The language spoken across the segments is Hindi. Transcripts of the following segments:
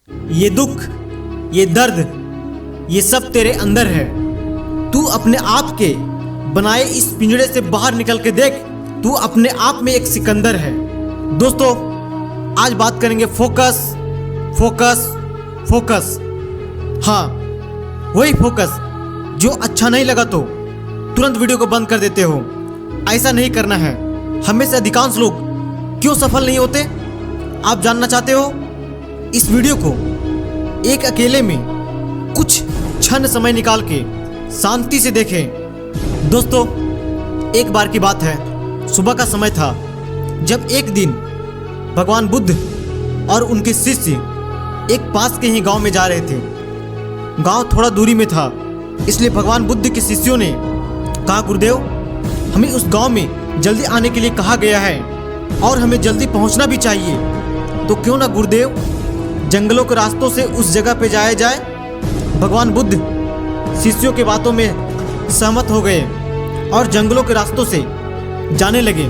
ये दुख, ये दर्द, ये सब तेरे अंदर है। तू अपने आप के बनाए इस पिंजड़े से बाहर निकल के देख, तू अपने आप में एक सिकंदर है। दोस्तों, आज बात करेंगे फोकस फोकस फोकस। हाँ, वही फोकस जो अच्छा नहीं लगा तो तुरंत वीडियो को बंद कर देते हो। ऐसा नहीं करना है। हमें से अधिकांश लोग क्यों सफल नहीं होते, आप जानना चाहते हो? इस वीडियो को एक अकेले में कुछ क्षण समय निकाल के शांति से देखें। दोस्तों, एक बार की बात है, सुबह का समय था जब एक दिन भगवान बुद्ध और उनके शिष्य एक पास के ही गांव में जा रहे थे। गांव थोड़ा दूरी में था, इसलिए भगवान बुद्ध के शिष्यों ने कहा, गुरुदेव, हमें उस गांव में जल्दी आने के लिए कहा गया है और हमें जल्दी पहुंचना भी चाहिए। तो क्यों ना गुरुदेव जंगलों के रास्तों से उस जगह पे जाया जाए। भगवान बुद्ध शिष्यों के बातों में सहमत हो गए और जंगलों के रास्तों से जाने लगे।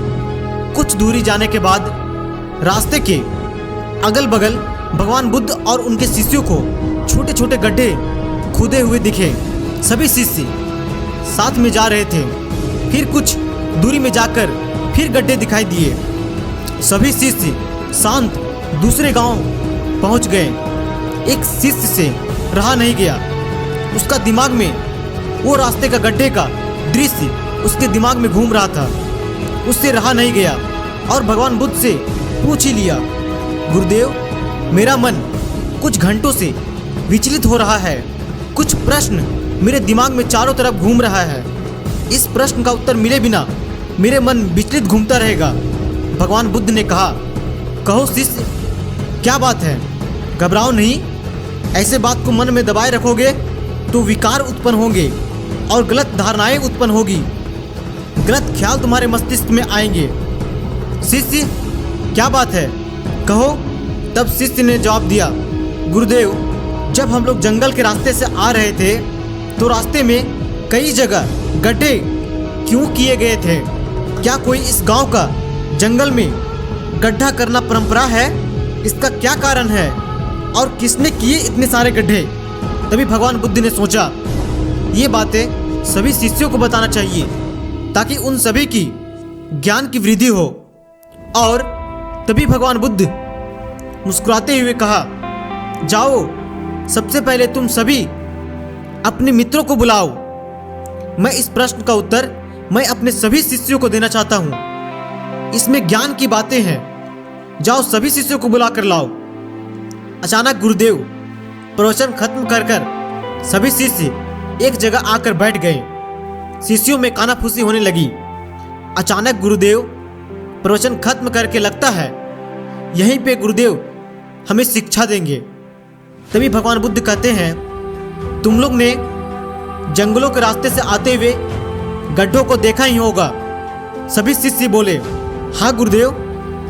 कुछ दूरी जाने के बाद रास्ते के अगल बगल भगवान बुद्ध और उनके शिष्यों को छोटे छोटे गड्ढे खुदे हुए दिखे। सभी शिष्य साथ में जा रहे थे। फिर कुछ दूरी में जाकर फिर गड्ढे दिखाई दिए। सभी शिष्य शांत दूसरे गांव पहुंच गए। एक शिष्य से रहा नहीं गया, उसका दिमाग में वो रास्ते का गड्ढे का दृश्य उसके दिमाग में घूम रहा था। उससे रहा नहीं गया और भगवान बुद्ध से पूछ ही लिया, गुरुदेव, मेरा मन कुछ घंटों से विचलित हो रहा है। कुछ प्रश्न मेरे दिमाग में चारों तरफ घूम रहा है। इस प्रश्न का उत्तर मिले बिना मेरे मन विचलित घूमता रहेगा। भगवान बुद्ध ने कहा, कहो शिष्य, क्या बात है? घबराओ नहीं। ऐसे बात को मन में दबाए रखोगे तो विकार उत्पन्न होंगे और गलत धारणाएं उत्पन्न होगी। गलत ख्याल तुम्हारे मस्तिष्क में आएंगे। शिष्य, क्या बात है, कहो। तब शिष्य ने जवाब दिया, गुरुदेव, जब हम लोग जंगल के रास्ते से आ रहे थे तो रास्ते में कई जगह गड्ढे क्यों किए गए थे? क्या कोई इस गांव का जंगल में गड्ढा करना परंपरा है? इसका क्या कारण है और किसने किए इतने सारे गड्ढे? तभी भगवान बुद्ध ने सोचा, ये बातें सभी शिष्यों को बताना चाहिए ताकि उन सभी की ज्ञान की वृद्धि हो। और तभी भगवान बुद्ध मुस्कुराते हुए कहा, जाओ, सबसे पहले तुम सभी अपने मित्रों को बुलाओ। मैं इस प्रश्न का उत्तर मैं अपने सभी शिष्यों को देना चाहता हूँ। इसमें ज्ञान की बातें हैं। जाओ, सभी शिष्यों को बुला कर लाओ। अचानक गुरुदेव प्रवचन खत्म कर सभी शिष्य एक जगह आकर बैठ गए। शिष्यों में कानाफूसी होने लगी। अचानक गुरुदेव प्रवचन खत्म करके लगता है यहीं पे गुरुदेव हमें शिक्षा देंगे। तभी भगवान बुद्ध कहते हैं, तुम लोग ने जंगलों के रास्ते से आते हुए गड्ढों को देखा ही होगा। सभी शिष्य बोले, हाँ गुरुदेव।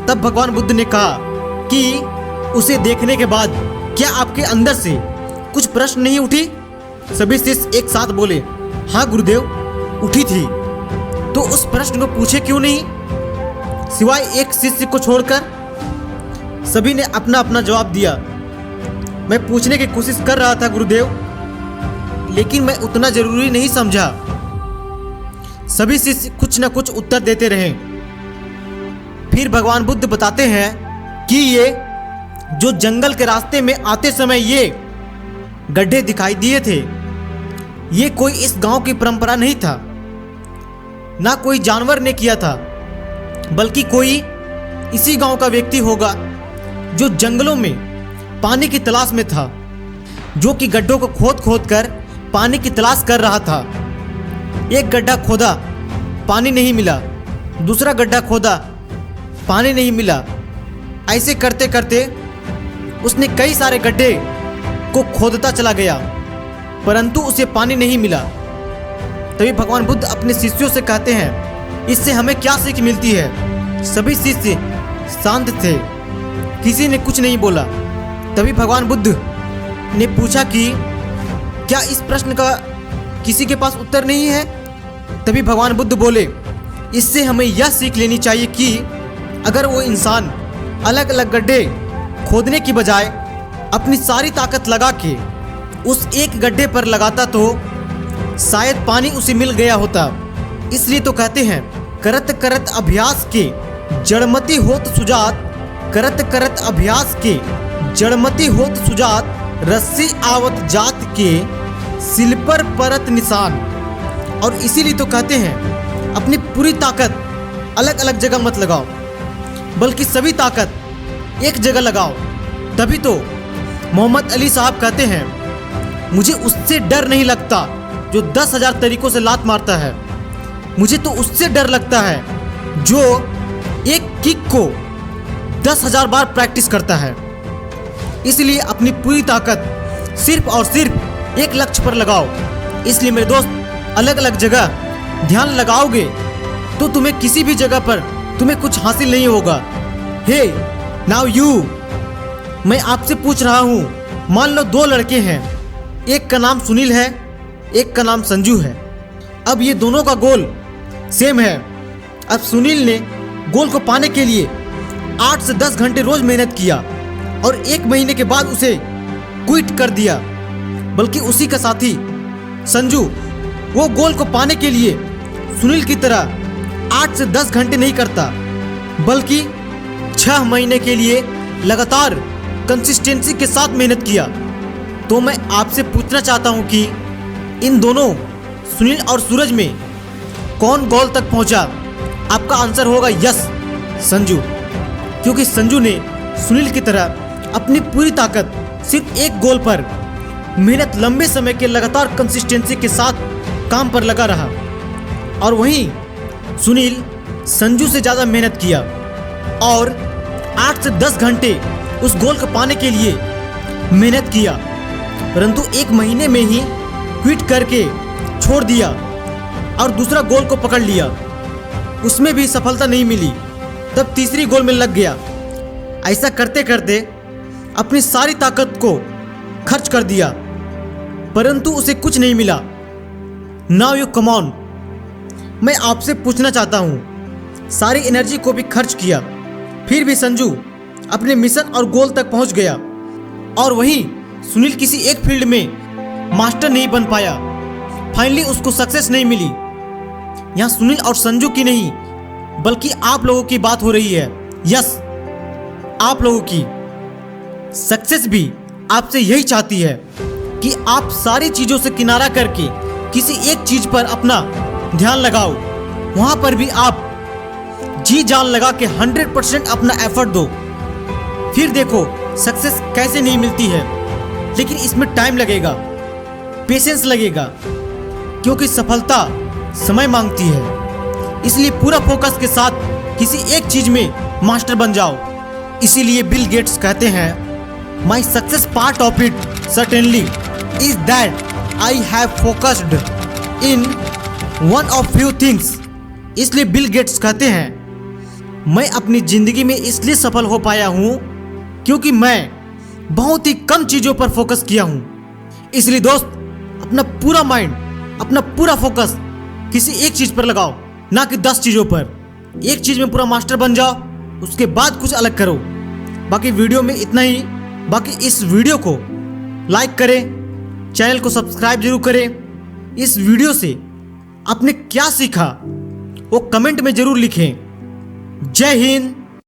तब भगवान बुद्ध ने कहा कि उसे देखने के बाद क्या आपके अंदर से कुछ प्रश्न नहीं उठी? सभी शिष्य एक साथ बोले, हाँ गुरुदेव, उठी थी। तो उस प्रश्न को पूछे क्यों नहीं? सिवाय एक शिष्य को छोड़कर सभी ने अपना अपना जवाब दिया। मैं पूछने की कोशिश कर रहा था गुरुदेव, लेकिन मैं उतना जरूरी नहीं समझा। सभी शिष्य कुछ न कुछ उत्तर देते रहे। फिर भगवान बुद्ध बताते हैं कि ये जो जंगल के रास्ते में आते समय ये गड्ढे दिखाई दिए थे, ये कोई इस गांव की परंपरा नहीं था, ना कोई जानवर ने किया था, बल्कि कोई इसी गांव का व्यक्ति होगा जो जंगलों में पानी की तलाश में था, जो कि गड्ढों को खोद खोद कर पानी की तलाश कर रहा था। एक गड्ढा खोदा, पानी नहीं मिला। दूसरा गड्ढा खोदा, पानी नहीं मिला। ऐसे करते करते उसने कई सारे गड्ढे को खोदता चला गया, परंतु उसे पानी नहीं मिला। तभी भगवान बुद्ध अपने शिष्यों से कहते हैं, इससे हमें क्या सीख मिलती है? सभी शिष्य शांत थे, किसी ने कुछ नहीं बोला। तभी भगवान बुद्ध ने पूछा कि क्या इस प्रश्न का किसी के पास उत्तर नहीं है? तभी भगवान बुद्ध बोले, इससे हमें यह सीख लेनी चाहिए कि अगर वो इंसान अलग अलग गड्ढे खोदने की बजाय अपनी सारी ताकत लगा के उस एक गड्ढे पर लगाता तो शायद पानी उसे मिल गया होता। इसलिए तो कहते हैं, करत करत अभ्यास के जड़मति होत सुजात, करत करत अभ्यास के जड़मति होत सुजात, रस्सी आवत जात के सिल पर परत निशान। और इसीलिए तो कहते हैं, अपनी पूरी ताकत अलग अलग जगह मत लगाओ, बल्कि सभी ताकत एक जगह लगाओ। तभी तो मोहम्मद अली साहब कहते हैं, मुझे उससे डर नहीं लगता जो 10,000 तरीकों से लात मारता है, मुझे तो उससे डर लगता है जो एक किक को 10,000 बार प्रैक्टिस करता है। इसलिए अपनी पूरी ताकत सिर्फ और सिर्फ एक लक्ष्य पर लगाओ। इसलिए मेरे दोस्त, अलग अलग जगह ध्यान लगाओगे तो तुम्हें किसी भी जगह पर तुम्हें कुछ हासिल नहीं होगा। हे नाउ यू, मैं आपसे पूछ रहा हूँ, मान लो 2 लड़के हैं, एक का नाम सुनील है, एक का नाम संजू है। अब ये दोनों का गोल सेम है। अब सुनील ने गोल को पाने के लिए 8 से 10 घंटे रोज मेहनत किया और 1 महीने के बाद उसे क्विट कर दिया। बल्कि उसी का साथी संजू, वो गोल को पाने के लिए सुनील की तरह 8 से 10 घंटे नहीं करता, बल्कि 6 महीने के लिए लगातार कंसिस्टेंसी के साथ मेहनत किया। तो मैं आपसे पूछना चाहता हूं कि इन दोनों सुनील और सूरज में कौन गोल तक पहुंचा? आपका आंसर होगा यस, संजू। क्योंकि संजू ने सुनील की तरह अपनी पूरी ताकत सिर्फ एक गोल पर मेहनत लंबे समय के लगातार कंसिस्टेंसी के साथ काम पर लगा रहा, और वहीं सुनील संजू से ज़्यादा मेहनत किया और 8 से 10 घंटे उस गोल को पाने के लिए मेहनत किया, परंतु 1 महीने में ही क्विट करके छोड़ दिया और दूसरा गोल को पकड़ लिया। उसमें भी सफलता नहीं मिली, तब तीसरी गोल में लग गया। ऐसा करते करते अपनी सारी ताकत को खर्च कर दिया, परंतु उसे कुछ नहीं मिला। नाउ यू कम ऑन, मैं आपसे पूछना चाहता हूँ, सारी एनर्जी को भी खर्च किया, फिर भी संजू अपने मिशन और गोल तक पहुँच गया, और वहीं सुनील किसी एक फील्ड में मास्टर नहीं बन पाया। फाइनली उसको सक्सेस नहीं मिली। यहाँ सुनील और संजू की नहीं, बल्कि आप लोगों की बात हो रही है। यस, आप लोगों की सक्सेस भी आपसे यही चाहती है कि आप सारी चीज़ों से किनारा करके किसी एक चीज़ पर अपना ध्यान लगाओ। वहाँ पर भी आप जी जान लगा के 100% अपना एफर्ट दो। फिर देखो सक्सेस कैसे नहीं मिलती है, लेकिन इसमें टाइम लगेगा, पेशेंस लगेगा, क्योंकि सफलता समय मांगती है। इसलिए पूरा फोकस के साथ किसी एक चीज में मास्टर बन जाओ। इसीलिए बिल गेट्स कहते हैं, my success part of it certainly is that I have focused in one of few things. इसलिए बिल गेट्स कहते हैं, मैं अपनी जिंदगी में इसलिए सफल हो पाया हूँ क्योंकि मैं बहुत ही कम चीज़ों पर फोकस किया हूँ। इसलिए दोस्त, अपना पूरा माइंड, अपना पूरा फोकस किसी एक चीज़ पर लगाओ, ना कि 10 चीज़ों पर। एक चीज़ में पूरा मास्टर बन जाओ, उसके बाद कुछ अलग करो। बाकी वीडियो में इतना ही। बाकी इस वीडियो को लाइक करें, चैनल को सब्सक्राइब जरूर करें। इस वीडियो से आपने क्या सीखा वो कमेंट में जरूर लिखें। जय हिंद,